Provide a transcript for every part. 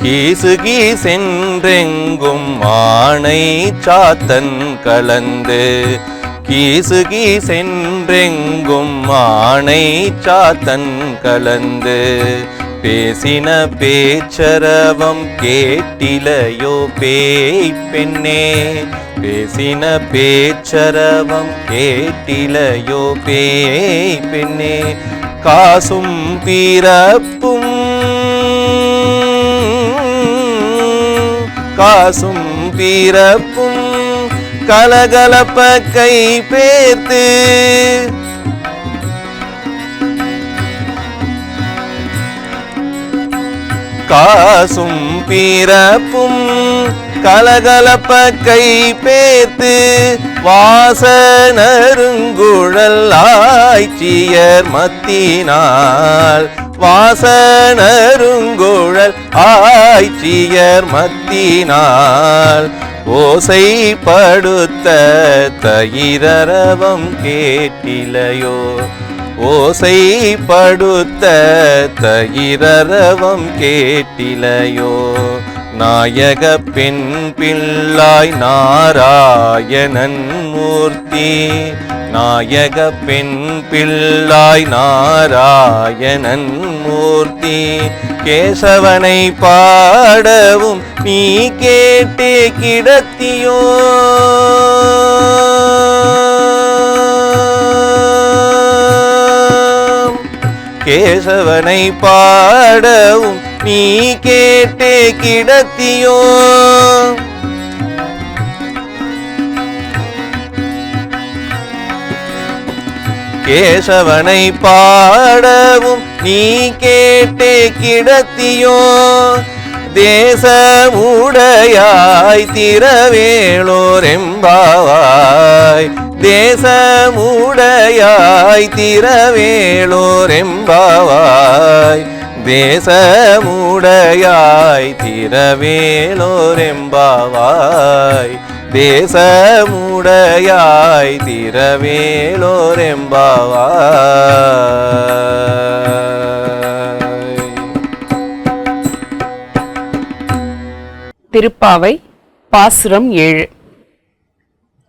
கீசு கீசென்றெங்கும் ஆணை சாத்தன் கலந்து கீசு கீசென்றெங்கும் ஆணை சாத்தன் கலந்து பேசின பேச்சரவம் கேட்டிலையோ பேய் பெண்ணே பேசின பேச்சரவம் கேட்டிலையோ பேய் பெண்ணே காசும் பிறப்பும் காசும் பிறப்பும் கலகலப்ப கை பேர்த்து காசும் பிறப்பும் கலகலப்ப கை பேர்த்து வாசனருங்குழல் ஆய்ச்சியர் மத்தினால் வாசனருங்குழல் ஆய்ச்சியர் மத்தினால் ஓசைப்படுத்த தயிரரவம் கேட்டிலையோ ஓசைப்படுத்த தயிரரவம் கேட்டிலையோ நாயக பெண் பிள்ளாய் நாராயணன் மூர்த்தி நாயக பெண் பிள்ளாய் நாராயணன் மூர்த்தி கேசவனை பாடவும் நீ கேட்டே கிடத்தியோ கேசவனை பாடவும் நீ கேட்டே கிடத்தியோ கேசவனை பாடவும் நீ கேட்டே கிடத்தியோ தேசமுடையாய் திரவேளோரெம்பாவாய் தேசமுடையாய் திரவேளோரெம்பாவாய் தேசமுடையாய் திரவேளோரெம்பாவாய் தேசமுடையாய் திரவேளோரெம்பாவாய். திருப்பாவை பாசுரம் 7.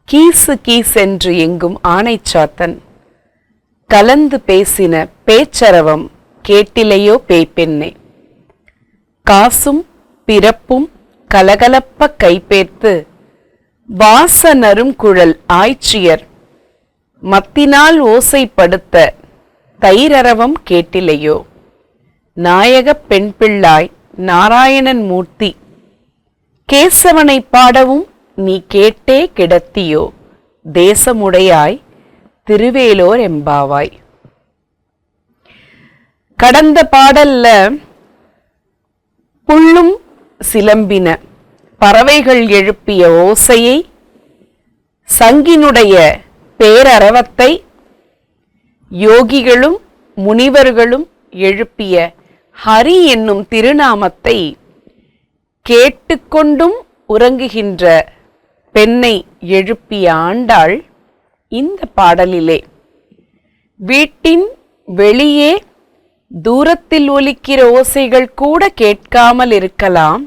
கீசு கீசென்று எங்கும் ஆணைச்சாத்தன் கலந்து பேசின பேச்சரவம் கேட்டிலையோ பேய்ப்பெண்ணே காசும் பிறப்பும் கலகலப்ப கைப்பேர்த்து வாசனரும் குழல் ஆய்ச்சியர் மத்தினால் ஓசைப்படுத்த தயிரரவம் கேட்டிலையோ நாயக பெண் பிள்ளாய் நாராயணன் மூர்த்தி கேசவனை பாடவும் நீ கேட்டே கிடத்தியோ தேசமுடையாய் திருவேலோர் எம்பாவாய். கடந்த பாடல்ல புள்ளும் சிலம்பின பறவைகள் எழுப்பிய ஓசையை சங்கினுடைய பேரரவத்தை யோகிகளும் முனிவர்களும் எழுப்பிய ஹரி என்னும் திருநாமத்தை கேட்டுக்கொண்டும் உறங்குகின்ற பெண்ணை எழுப்பிய ஆண்டாள் இந்த பாடலிலே வீட்டின் வெளியே தூரத்தில் ஒலிக்கிற ஓசைகள் கூட கேட்காமல் இருக்கலாம்,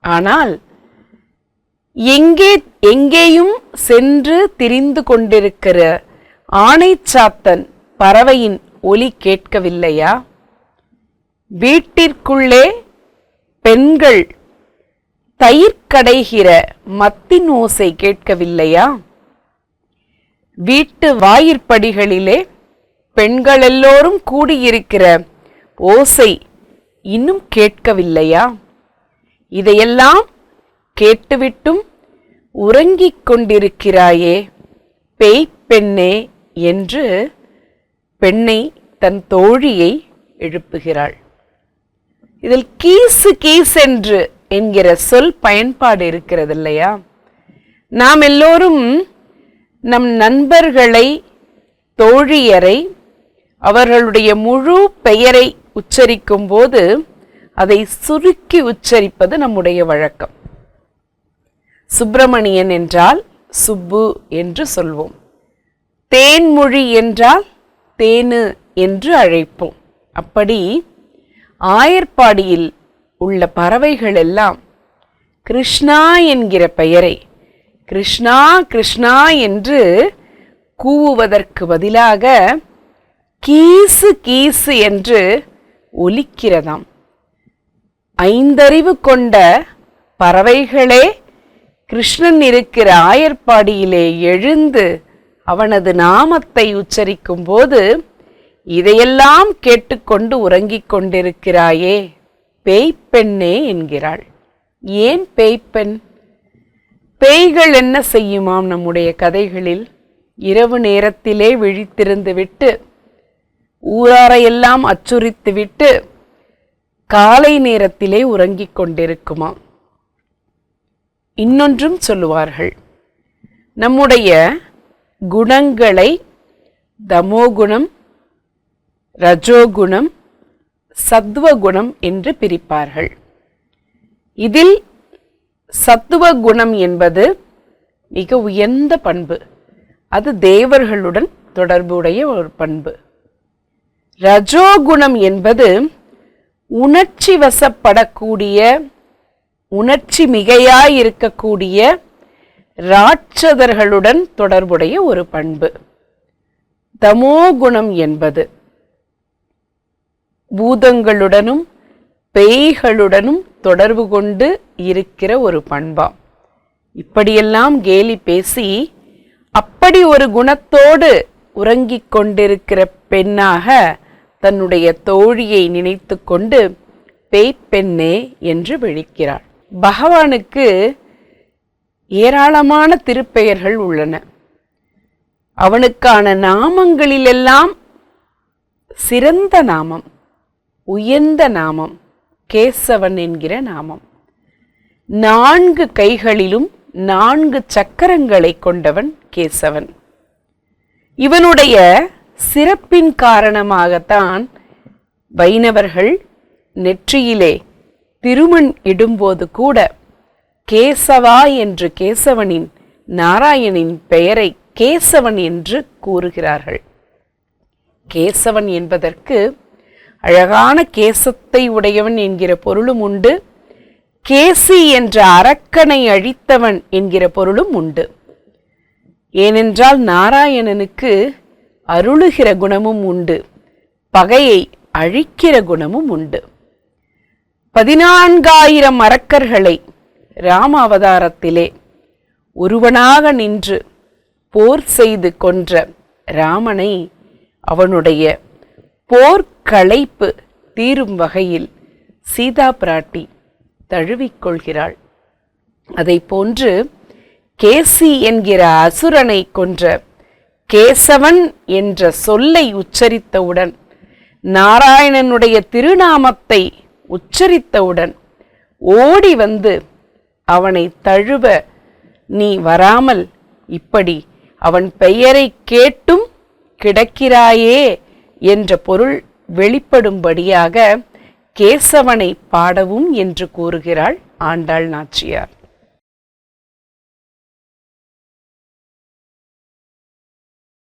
ஆனால் எங்கேயும் சென்று திரிந்து கொண்டிருக்கிற ஆணைச்சாத்தன் பறவையின் ஒலி கேட்கவில்லையா? வீட்டிற்குள்ளே பெண்கள் தயிர் கடைகிற மத்தின் ஓசை கேட்கவில்லையா? வீட்டு வாயிற்படிகளிலே பெண்கள் எல்லோரும் கூடியிருக்கிற ஓசை இன்னும் கேட்கவில்லையா? இதையெல்லாம் கேட்டுவிட்டும் உறங்கிக் கொண்டிருக்கிறாயே பேய் பெண்ணே என்று பெண்ணை தன் தோழியை எழுப்புகிறாள். இதில் கீசு கீசென்று என்கிற சொல் பயன்பாடு இருக்கிறது இல்லையா? நாம் எல்லோரும் நம் நண்பர்களை, தோழியரை, அவர்களுடைய முழு பெயரை உச்சரிக்கும் போது அதை சுருக்கி உச்சரிப்பது நம்முடைய வழக்கம். சுப்பிரமணியன் என்றால் சுப்பு என்று சொல்வோம். தேன்மொழி என்றால் தேனு என்று அழைப்போம். அப்படி ஆயர்பாடியில் உள்ள பறவைகள் எல்லாம் கிருஷ்ணா என்கிற பெயரை கிருஷ்ணா கிருஷ்ணா என்று கூவுவதற்கு பதிலாக கீசு கீசு என்று ஒலிக்கிறதாம். ஐந்தறிவு கொண்ட பறவைகளே கிருஷ்ணன் இருக்கிற ஆயர்பாடியிலே எழுந்து அவனது நாமத்தை உச்சரிக்கும் போது இதையெல்லாம் கேட்டுக்கொண்டு உறங்கிக் கொண்டிருக்கிறாயே பேய்ப்பெண்ணே என்கிறாள். ஏன் பேய்ப்பெண்? பேய்கள் என்ன செய்யுமாம்? நம்முடைய கதைகளில் இரவு நேரத்திலே விழித்திருந்து விட்டு ஊராரையெல்லாம் அச்சுறுத்தி விட்டு காலை நேரத்திலே உறங்கிக் கொண்டிருக்குமாம். இன்னொன்றும் சொல்லுவார்கள், நம்முடைய குணங்களை தமோகுணம், ரஜோகுணம், சத்துவகுணம் என்று பிரிப்பார்கள். இதில் சத்துவகுணம் என்பது மிக உயர்ந்த பண்பு. அது தேவர்களுடன் தொடர்புடைய ஒரு பண்பு. ரஜோகுணம் என்பது உணர்ச்சி வசப்படக்கூடிய, உணர்ச்சி மிகையாயிருக்கக்கூடிய ராட்சதர்களுடன் தொடர்புடைய ஒரு பண்பு. தமோகுணம் என்பது பூதங்களுடனும் பேய்களுடனும் தொடர்பு கொண்டு இருக்கிற ஒரு பண்பாம். இப்படியெல்லாம் கேலி பேசி அப்படி ஒரு குணத்தோடு உறங்கிக் கொண்டிருக்கிற பெண்ணாக தன்னுடைய தோழியை நினைத்து கொண்டு பேய்ப்பெண்ணே என்று விழிக்கிறாள். பகவானுக்கு ஏராளமான திருப்பெயர்கள் உள்ளன. அவனுக்கான நாமங்களிலெல்லாம் சிறந்த நாமம், உயர்ந்த நாமம் கேசவன் என்கிற நாமம். 4 கைகளிலும் 4 சக்கரங்களை கொண்டவன் கேசவன். இவனுடைய சிறப்பின் காரணமாகத்தான் வைணவர்கள் நெற்றியிலே திருமண் இடும்போது கூட கேசவா என்று கேசவனின், நாராயணின் பெயரை கேசவன் என்று கூறுகிறார்கள். கேசவன் என்பதற்கு அழகான கேசத்தை உடையவன் என்கிற பொருளும் உண்டு, கேசி என்ற அரக்கனை அழித்தவன் என்கிற பொருளும் உண்டு. ஏனென்றால் நாராயணனுக்கு அருளுகிற குணமும் உண்டு, பகையை அழிக்கிற குணமும் உண்டு. 14,000 அரக்கர்களை ராம அவதாரத்திலே ஒருவனாக நின்று போர் செய்து கொன்ற ராமனை அவனுடைய போர்க்களைப்பு தீரும் வகையில் சீதா பிராட்டி தழுவிக்கொள்கிறாள். அதை போன்று கேசி என்கிற அசுரனை கொன்ற கேசவன் என்ற சொல்லை உச்சரித்தவுடன், நாராயணனுடைய திருநாமத்தை உச்சரித்தவுடன் ஓடி வந்து அவனை தழுவ நீ வராமல் இப்படி அவன் பெயரை கேட்டும் கிடக்கிறாயே என்ற பொருள் வெளிப்படும்படியாக கேசவனை பாடவும் என்று கூறுகிறாள் ஆண்டாள் நாச்சியார்.